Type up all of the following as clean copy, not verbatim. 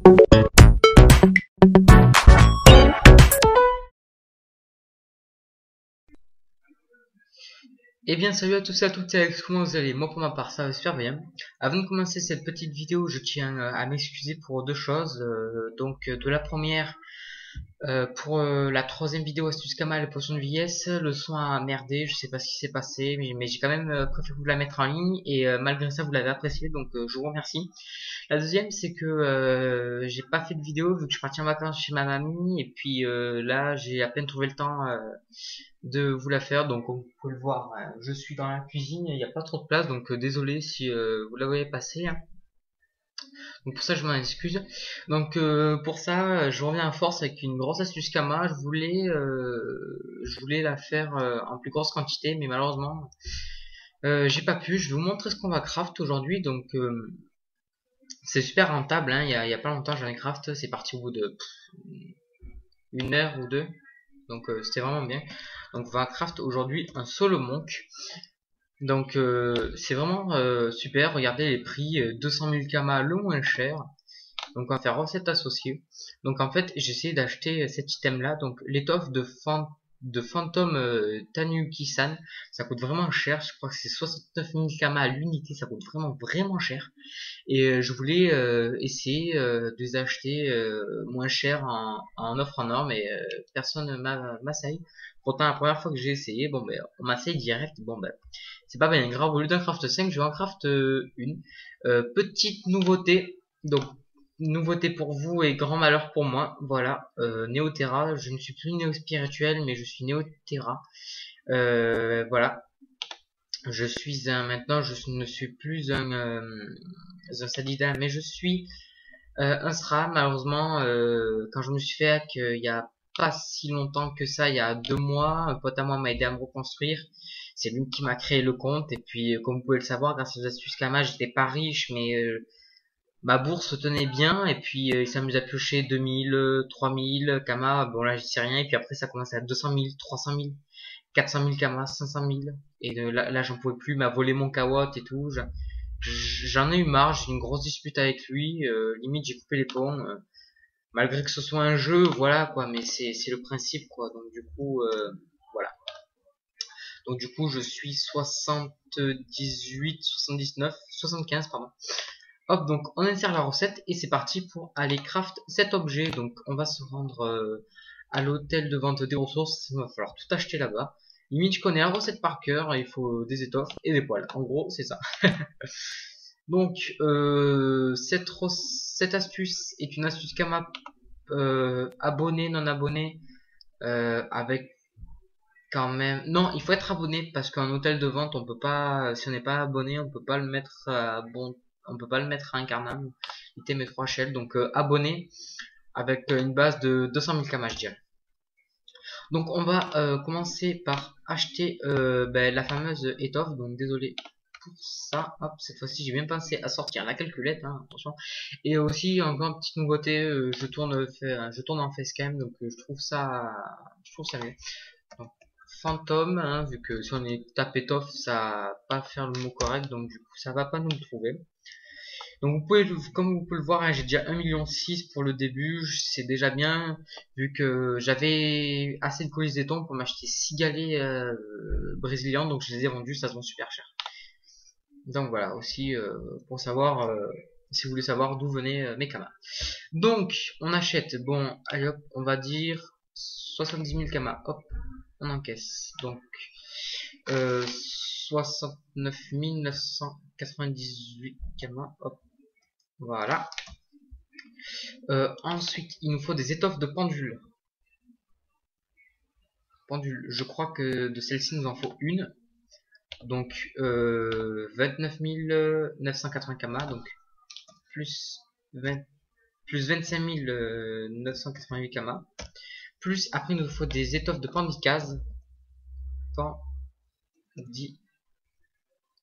Eh bien salut à tous et à toutes, c'est Alex, comment vous allez? Moi pour ma part ça va super bien. Avant de commencer cette petite vidéo, je tiens à m'excuser pour deux choses. De la première, pour la troisième vidéo astuce Kama, la potion de vieillesse, le son a merdé, je sais pas ce qui s'est passé, mais j'ai quand même préféré vous la mettre en ligne et malgré ça vous l'avez apprécié, donc je vous remercie. La deuxième, c'est que j'ai pas fait de vidéo vu que je suis parti en vacances chez ma mamie et puis là j'ai à peine trouvé le temps de vous la faire. Donc comme vous pouvez le voir, je suis dans la cuisine, il n'y a pas trop de place, donc désolé si vous la voyez passer, hein. Donc pour ça je m'en excuse. Donc pour ça je reviens à force avec une grosse astuce Kama. Je voulais la faire en plus grosse quantité, mais malheureusement j'ai pas pu. Je vais vous montrer ce qu'on va craft aujourd'hui. Donc c'est super rentable, hein. Il y a pas longtemps j'en ai craft, c'est parti au bout de une heure ou deux. Donc c'était vraiment bien. Donc on va craft aujourd'hui un solo monk. Donc c'est vraiment super. Regardez les prix, 200 000 Kama le moins cher. Donc on va faire recette associée. Donc en fait j'ai essayé d'acheter cet item là. Donc l'étoffe de Phantom Tanuki-san, ça coûte vraiment cher. Je crois que c'est 69 000 Kama à l'unité. Ça coûte vraiment cher. Et je voulais essayer de les acheter moins cher en offre en or, mais personne m'assaille. Pourtant la première fois que j'ai essayé, bon ben on m'assaille direct. Bon ben c'est pas bien grave, au lieu d'un craft 5 je vais en craft une. Petite nouveauté, donc nouveauté pour vous et grand malheur pour moi. Voilà, Néoterra, je ne suis plus néo spirituel mais je suis Néoterra. Voilà, je suis maintenant je ne suis plus un Sadida, mais je suis un Sra. Malheureusement, quand je me suis fait hack il y a pas si longtemps que ça, il y a 2 mois, un pote à moi m'a aidé à me reconstruire. C'est lui qui m'a créé le compte, et puis comme vous pouvez le savoir, grâce aux astuces Kama, j'étais pas riche, mais ma bourse tenait bien, et puis il s'amuse à piocher 2000, 3000 Kama, bon là j'y sais rien, et puis après ça commençait à 200 000, 300 000, 400 000 Kama, 500 000, et là j'en pouvais plus, il m'a volé mon Kawot et tout. J'en ai eu marre, j'ai eu une grosse dispute avec lui, limite j'ai coupé les ponts, malgré que ce soit un jeu, voilà quoi, mais c'est le principe quoi. Donc du coup voilà. Donc du coup je suis 78, 79, 75 pardon. Hop, donc on insère la recette et c'est parti pour aller craft cet objet. Donc on va se rendre à l'hôtel de vente des ressources, il va falloir tout acheter là-bas. Limite je connais la recette par cœur, il faut des étoffes et des poils. En gros c'est ça. Donc cette astuce est une astuce Kama abonné, non abonné, avec quand même. Non, il faut être abonné parce qu'un hôtel de vente, on peut pas, si on n'est pas abonné, on peut pas le mettre on peut pas le mettre à incarnable. Item et 3 shell, donc abonné avec une base de 200 000 Kama, je dirais. Donc on va commencer par acheter la fameuse étoffe. Donc désolé pour ça. Hop, cette fois-ci j'ai bien pensé à sortir la calculette, hein, attention. Et aussi encore une petite nouveauté, je tourne en facecam, donc je trouve ça mieux. Donc fantôme, hein, vu que si on est tapé étoffe, ça va pas faire le mot correct, donc du coup ça va pas nous le trouver. Donc vous pouvez, comme vous pouvez le voir, hein, j'ai déjà 1,6 million pour le début, c'est déjà bien, vu que j'avais assez de colis d'éton pour m'acheter 6 galets brésiliens, donc je les ai vendus, ça se vend super cher. Donc voilà, aussi pour savoir, si vous voulez savoir d'où venaient mes Kama. Donc on achète, bon, allez hop, on va dire 70 000 Kama, hop, on encaisse. Donc 69 998 Kama, hop, voilà. Ensuite, il nous faut des étoffes de pendule. Je crois que de celle-ci, nous en faut une. Donc, 29 980 Kama. Donc, plus 25 988 Kama. Plus, après, il nous faut des étoffes de pandicase.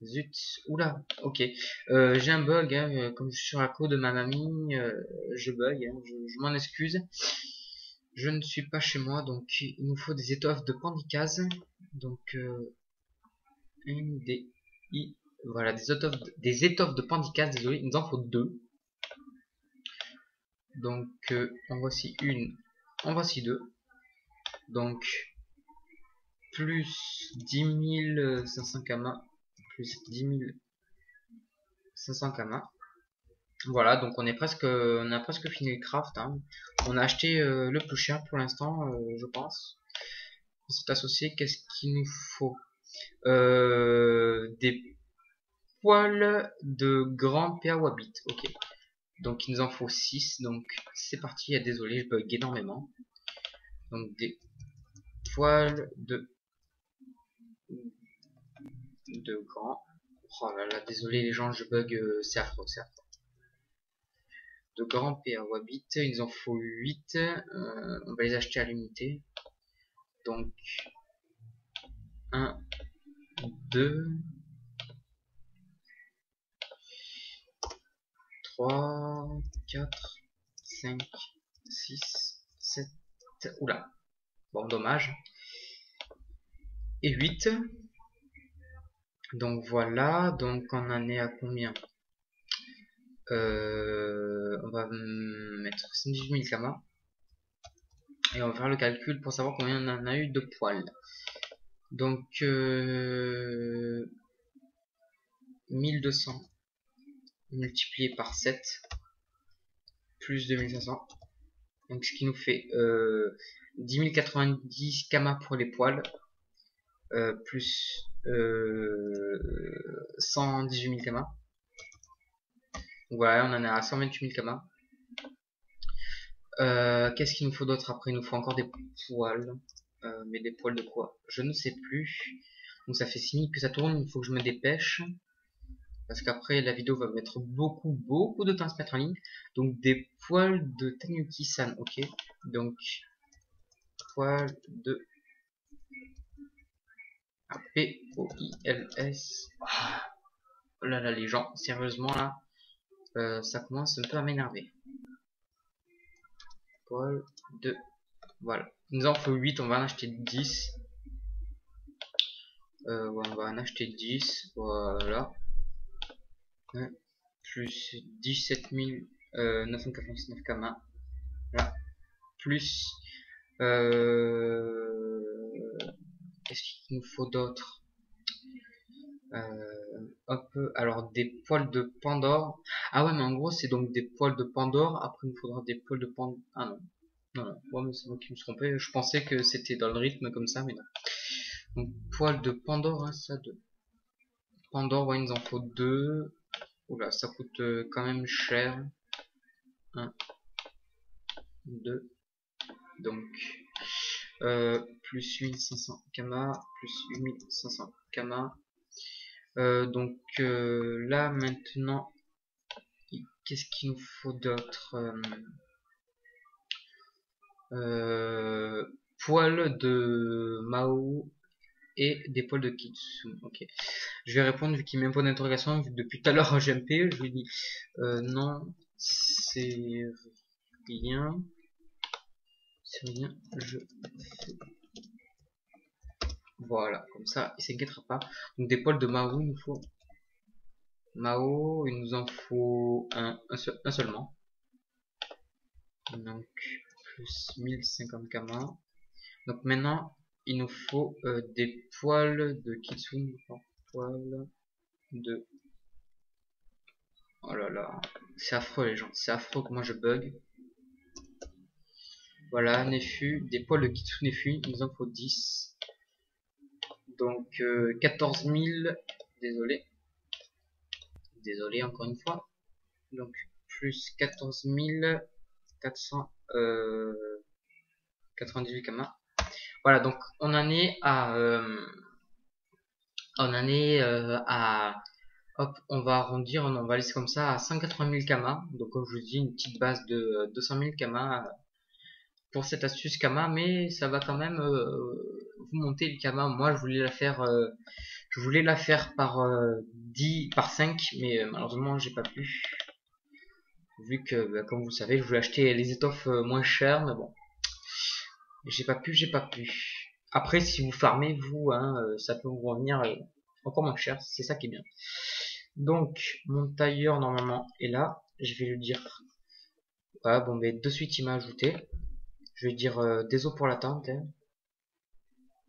Zut, oula, ok. J'ai un bug, hein, comme je suis sur la cour de ma mamie, je bug, hein, je m'en excuse. Je ne suis pas chez moi, donc il nous faut des étoffes de pandicase. Donc, voilà, des étoffes de pandicase, désolé, il nous en faut 2. Donc en voici une, en voici deux. Donc plus 10 500 kama, plus 10 500 kama. Voilà, donc on a presque fini le craft, hein. On a acheté le plus cher pour l'instant, je pense. On s'est associé, qu'est-ce qu'il nous faut? Des poils de grand PA Wabbit, ok. Donc il nous en faut 6, donc c'est parti, désolé, je bug énormément. Donc des poils de grand. Oh là là, désolé les gens, je bug, c'est affreux, c'est affreux. De grands PA Wabbit, il nous en faut 8, on va les acheter à l'unité. Donc 1, 2, 3, 4, 5, 6, 7, oula, bon dommage, et 8. Donc voilà, donc on en est à combien? On va mettre 18 000 kama et on va faire le calcul pour savoir combien on en a eu de poils. Donc 1200 multiplié par 7 plus 2500, donc ce qui nous fait 10 090 kama pour les poils, plus 118 000 kama. Donc voilà, on en est à 128 000 kama. Qu'est-ce qu'il nous faut d'autre après? Il nous faut encore des poils, mais des poils de quoi? Je ne sais plus. Donc ça fait 6 minutes que ça tourne, il faut que je me dépêche, parce qu'après la vidéo va mettre beaucoup de temps à se mettre en ligne. Donc des poils de Tanuki-san, ok. Donc poils de P-O-I-L-S. Oh là là les gens, sérieusement là, ça commence un peu à m'énerver. Poils de... Voilà. Il nous en faut 8, on va en acheter 10. Ouais, on va en acheter 10, voilà. Ouais. Plus 17 999 kama. Voilà. Plus... qu'est-ce qu'il nous faut d'autre? Hop, alors des poils de Pandore. Ah ouais, mais en gros, c'est donc des poils de Pandore. Après, il nous faudra des poils de Pandore. Ah non. Non, ouais, mais c'est moi qui me suis trompé. Je pensais que c'était dans le rythme comme ça, mais non. Donc, poils de Pandore, hein, ça, de Pandore, ouais, il nous en faut 2. Oula, ça coûte quand même cher. 1, 2. Donc, plus 1500 kama, plus 8500 kama. Donc là maintenant, qu'est-ce qu'il nous faut d'autre? Poils de Mao et des poils de Kitsune. Ok. Je vais répondre vu qu'il met un point d'interrogation. Vu que depuis tout à l'heure j'ai MP, je lui dis non, c'est rien. C'est rien. Je fais. Voilà, comme ça, il s'inquiétera pas. Donc des poils de Mao, il nous faut. Mao, il nous en faut un seulement. Donc plus 1050 kama. Donc maintenant, il nous faut des poils de Kitsune. Poils de... Oh là là, c'est affreux les gens, c'est affreux que moi je bug. Voilà, Nefu, des poils de Kitsune Nefu, il nous en faut 10. Donc 14 000, désolé. Désolé encore une fois. Donc plus 14 498 kama. Voilà, donc on en est à hop, on va arrondir, on va laisser comme ça à 180 000 kama. Donc comme je vous dis, une petite base de 200 000 kama pour cette astuce kama, mais ça va quand même vous monter le kama. Moi je voulais la faire par 10 par 5, mais malheureusement j'ai pas pu, vu que comme vous le savez, je voulais acheter les étoffes moins chères, mais bon, j'ai pas pu. Après, si vous farmez vous, hein, ça peut vous revenir encore moins cher, c'est ça qui est bien. Donc mon tailleur normalement est là, je vais lui dire Voilà, bon, mais de suite, il m'a ajouté. Je vais dire désolé pour l'attente, hein,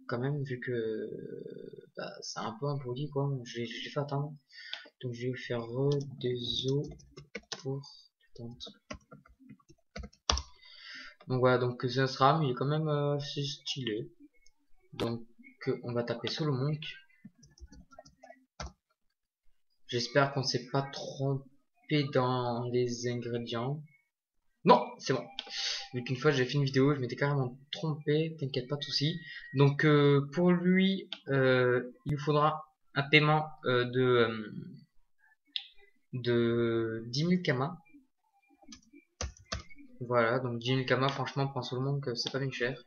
quand même, vu que bah, c'est un peu imprudit, quoi. J'ai fait attendre. Donc, je vais faire désolé pour l'attente. Donc, voilà, donc c'est un SRAM, il est quand même assez stylé. Donc, on va taper Solomonk. J'espère qu'on s'est pas trompé dans les ingrédients. Non, c'est bon. Vu qu'une fois j'ai fait une vidéo, je m'étais carrément trompé, t'inquiète pas de soucis. Donc pour lui, il nous faudra un paiement de 10 000 kamas. Voilà, donc 10 000 kamas, franchement, pour un seulement que c'est pas bien cher.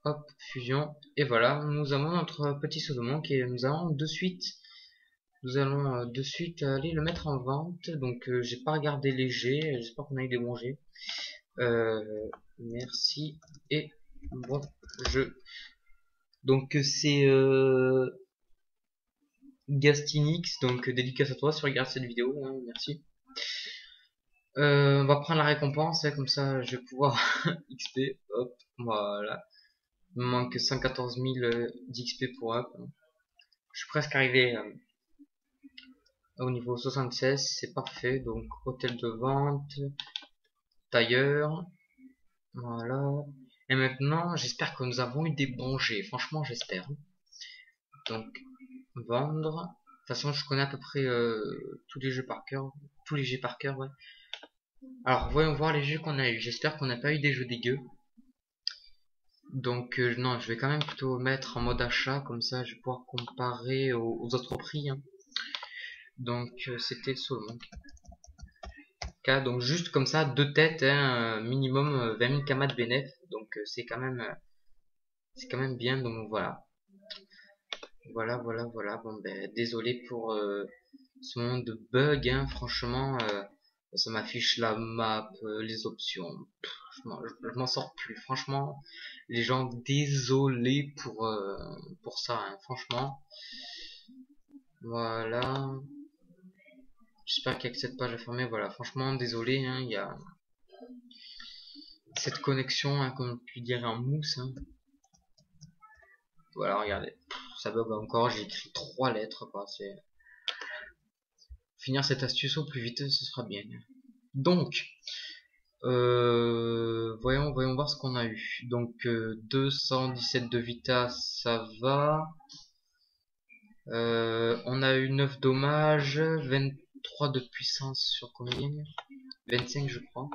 Hop, fusion, et voilà, nous avons notre petit Solomon qui est, nous allons de suite aller le mettre en vente. Donc j'ai pas regardé les G, j'espère qu'on a eu des bons G. Merci et bon jeu. Donc c'est Gastinix, donc dédicace à toi si tu regardes cette vidéo, hein, merci. On va prendre la récompense, hein, comme ça je vais pouvoir XP, hop, voilà. Il me manque 114 000 d'XP pour up. Je suis presque arrivé au niveau 76, c'est parfait. Donc hôtel de vente, tailleur, voilà. Et maintenant, j'espère que nous avons eu des bons jets. Franchement, j'espère. Donc, vendre. De toute façon, je connais à peu près tous les jeux par cœur. Tous les jeux par cœur, ouais. Alors, voyons voir les jeux qu'on a eu. J'espère qu'on n'a pas eu des jeux dégueux. Donc, non, je vais quand même plutôt mettre en mode achat. Comme ça, je vais pouvoir comparer aux autres prix. Hein. Donc, c'était Solomon. Donc, juste comme ça, deux têtes, hein, minimum 20 000 kamas de bénéf. Donc, c'est quand même bien. Donc, voilà. Voilà. Bon, ben, désolé pour ce monde de bug, hein. Franchement, ça m'affiche la map, les options. Pff, je m'en sors plus. Franchement, les gens, désolé pour ça, hein. Franchement. Voilà. J'espère qu'il y a que cette page à fermer. Voilà, franchement, désolé, hein. Il y a cette connexion, hein, comme tu dirais en mousse, hein. Voilà, regardez. Ça bug encore. J'ai écrit 3 lettres, quoi. C'est finir cette astuce au plus vite, ce sera bien. Donc, voyons voir ce qu'on a eu. Donc, 217 de vita, ça va. On a eu 9 dommages, 23 de puissance sur combien? 25 je crois.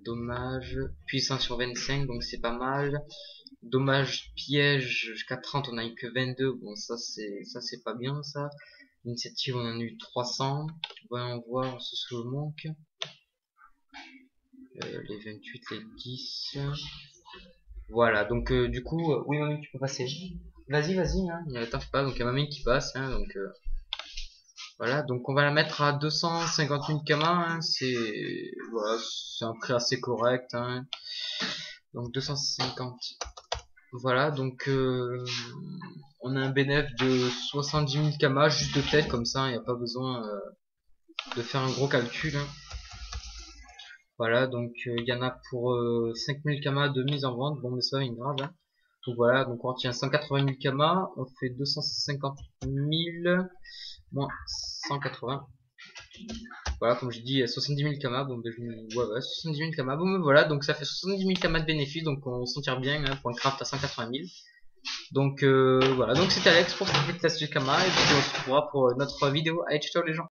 Dommage, puissance sur 25, donc c'est pas mal. Dommage piège jusqu'à 30, on a eu que 22. Bon, ça c'est pas bien ça. Initiative, on en a eu 300. Voyons voir ce que manque. Les 28, les 10. Voilà, donc du coup, oui mamie, tu peux passer. Vas-y, hein, il t'en pas, donc il y a mamie qui passe, hein, donc voilà, donc on va la mettre à 250 000 kamas, hein, c'est voilà, c'est un prix assez correct, hein. Donc 250. Voilà, donc on a un bénéf de 70 000 kamas juste de tête comme ça, il n'y a pas besoin de faire un gros calcul, hein. Voilà, donc il y en a pour 5000 kamas de mise en vente, bon mais ça c'est grave, hein. Donc voilà, donc on retient 180 000 kamas, on fait 250 000 moins 180. Voilà, comme j'ai dit, 70 000 kamas, bon ben ouais, 70 000 kamas, bon ben voilà, donc ça fait 70 000 kamas de bénéfice, donc on s'en tire bien, hein, pour un craft à 180 000. Donc voilà, donc c'était Alex pour cette test du kamas, et puis on se retrouvera pour notre vidéo. Allez, ciao les gens.